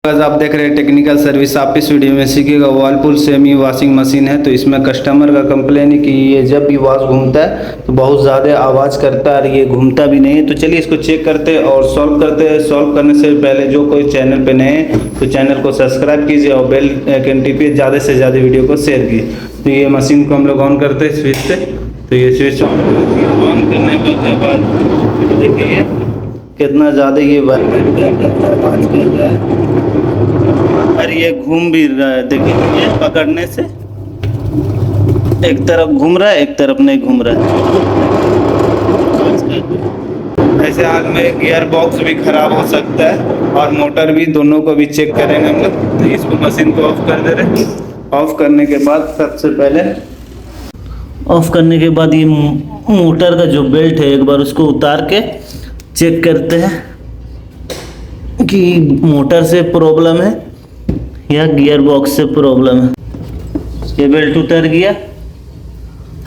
आज आप देख रहे हैं टेक्निकल सर्विस। आप इस वीडियो में सीखिएगा वर्लपूल सेमी वॉशिंग मशीन है। तो इसमें कस्टमर का कंप्लेन है कि ये जब भी वॉश घूमता है तो बहुत ज़्यादा आवाज़ करता है और ये घूमता भी नहीं है। तो चलिए इसको चेक करते हैं और सॉल्व करते हैं। सॉल्व करने से पहले जो कोई चैनल पे नए हैं तो चैनल को सब्सक्राइब कीजिए और बेल आइकन टिपिए, ज़्यादा से ज़्यादा वीडियो को शेयर कीजिए। तो ये मशीन को हम लोग ऑन करते हैं स्विच से। तो ये स्विच ऑन करने के बाद देखिए कितना ज़्यादा ये आवाज़ कर रहा है और ये घूम भी रहा है। देखिए ये पकड़ने से एक तरफ घूम रहा है, एक तरफ नहीं घूम रहा है। ऐसे हाल में गियर बॉक्स भी खराब हो सकता है और मोटर भी, दोनों को भी चेक करेंगे हम लोग। तो इसको मशीन को ऑफ कर दे रहे। ऑफ करने के बाद सबसे पहले ऑफ करने के बाद ये मोटर का जो बेल्ट है एक बार उसको उतार के चेक करते हैं कि मोटर से प्रॉब्लम है या गियर बॉक्स से प्रॉब्लम है। ये बेल्ट उतर गया।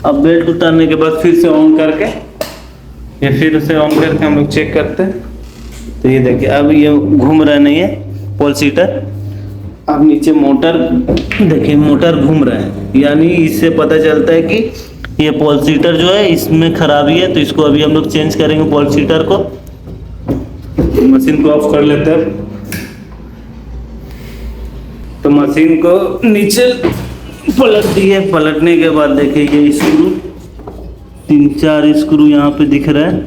अब बेल्ट उतारने के बाद फिर से ऑन करके हम लोग चेक करते हैं। तो ये देखिए अब ये घूम रहा नहीं है पोल सीटर। अब नीचे मोटर देखिए, मोटर घूम रहा है, यानी इससे पता चलता है कि ये पोल सीटर जो है इसमें खराबी है। तो इसको अभी हम लोग चेंज करेंगे पोल सीटर को। मशीन को ऑफ कर लेते हैं। तो मशीन को नीचे पलट दिए। पलटने के बाद देखिए ये स्क्रू 3-4 स्क्रू यहाँ पे दिख रहा है।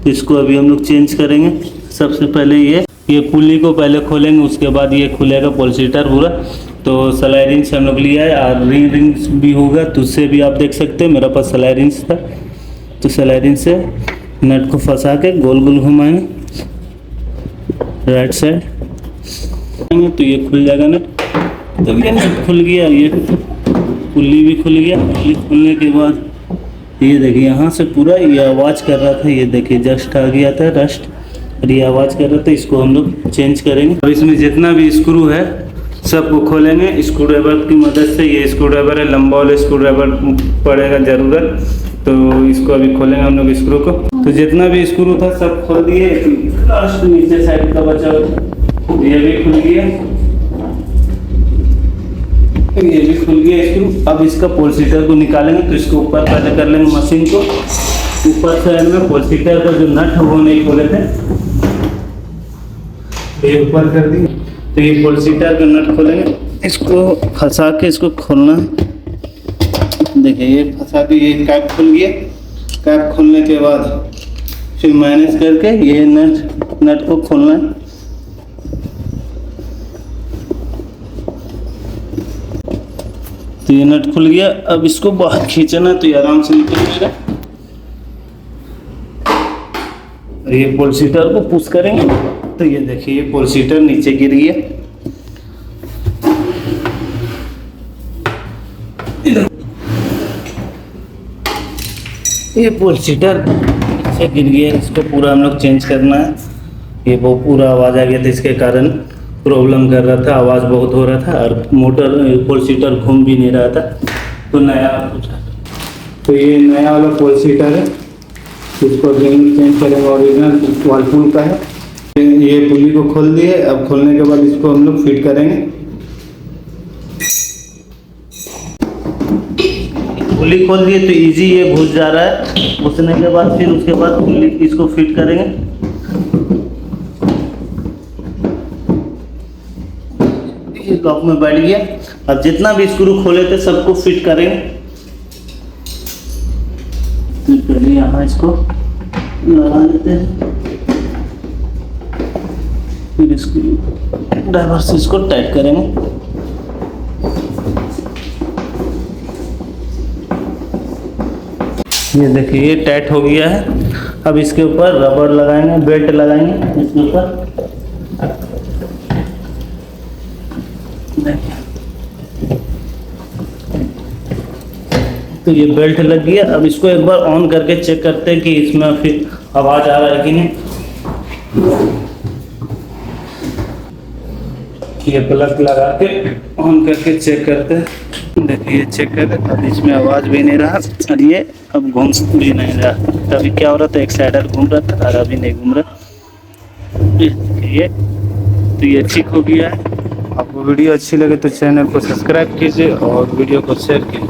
तो इसको अभी हम लोग चेंज करेंगे। सबसे पहले ये पुली को पहले खोलेंगे, उसके बाद ये खुलेगा पोल सीटर पूरा। तो सलाई रिंच हम लोग लिया है और रिंच भी होगा तो उससे भी आप देख सकते हैं। मेरा पास सलाई रिंच था तो सलाई रिंच से नट को फंसा के गोल गोल घुमाएंगे राइट साइड, तो ये खुल जाएगा नट। तो ये नट खुल गया, ये पुल्ली भी खुल गया। पुल्ली खुलने के बाद ये देखिए यहाँ से पूरा ये आवाज़ कर रहा था। ये देखिए जस्ट आ गया था रस्ट और ये आवाज़ कर रहा था। इसको हम लोग चेंज करेंगे। अब इसमें जितना भी स्क्रू है सबको खोलेंगे स्क्रू ड्राइवर की मदद से। ये स्क्रू ड्राइवर है, लंबा वाला स्क्रू ड्राइवर पड़ेगा ज़रूरत। तो इसको अभी खोलेंगे हम लोग स्क्रू को। तो जितना भी स्क्रू था सब खोल दिए। लास्ट नीचे साइड का बचा ये भी खुल गया, ये भी खुल गया स्क्रू। अब इसका पोल सीटर को निकालेंगे। तो इसको ऊपर पहले कर लेंगे मशीन को। ऊपर साइड में पोल सीटर का जो नट है वो नहीं खोले थे, ये ऊपर कर दिए। तो ये पोल सीटर का नट खोलेंगे। इसको फंसा के इसको खोलना। देखिए ये फंसा के ये कैप खुल गया। कैप खुलने के बाद फिर मैनेज करके ये नट को खोलना है। तो ये नट खुल गया। अब इसको बाहर खींचना तो ये आराम से निकल जाएगा। ये पोल सीटर को पुश करेंगे तो ये देखिए ये पोल सीटर नीचे गिर गया। ये पोल सीटर नीचे गिर गया। इसको पूरा हम लोग चेंज करना है। ये वो पूरा आवाज़ आ गया था, इसके कारण प्रॉब्लम कर रहा था, आवाज़ बहुत हो रहा था और मोटर पोल सीटर घूम भी नहीं रहा था। तो ये नया वाला पोल सीटर है। इसको चेंज करेंगे। ओरिजिनल वर्लपूल का है। ये पुली को खोल दिए। अब खोलने के बाद इसको हम लोग फिट करेंगे। पुली खोल दिए तो इजी ये घुस जा रहा है। घुसने के बाद फिर उसके बाद पुली इसको फिट करेंगे। ये लॉक में बैठ गया। अब जितना भी स्क्रू खोले थे सबको फिट करेंगे। पहले यहाँ इसको लगा लेते हैं, फिर इसको ड्राइवर से इसको टाइट करेंगे। ये देखिए ये टाइट हो गया है। अब इसके ऊपर रबर लगाएंगे, बेल्ट लगाएंगे इसके ऊपर। तो ये बेल्ट लग गया। अब इसको एक बार ऑन करके चेक करते हैं कि इसमें फिर आवाज़ आ रहा है कि नहीं। ये प्लग लगा के ऑन करके चेक करते हैं। देखिए चेक करते, अब इसमें आवाज़ भी नहीं रहा और ये अब घूम भी नहीं रहा। तभी क्या हो रहा था, एक साइडर घूम रहा था और अभी नहीं घूम रहा। ये तो ये ठीक हो गया है। आपको वीडियो अच्छी लगे तो चैनल को सब्सक्राइब कीजिए और वीडियो को शेयर कीजिए।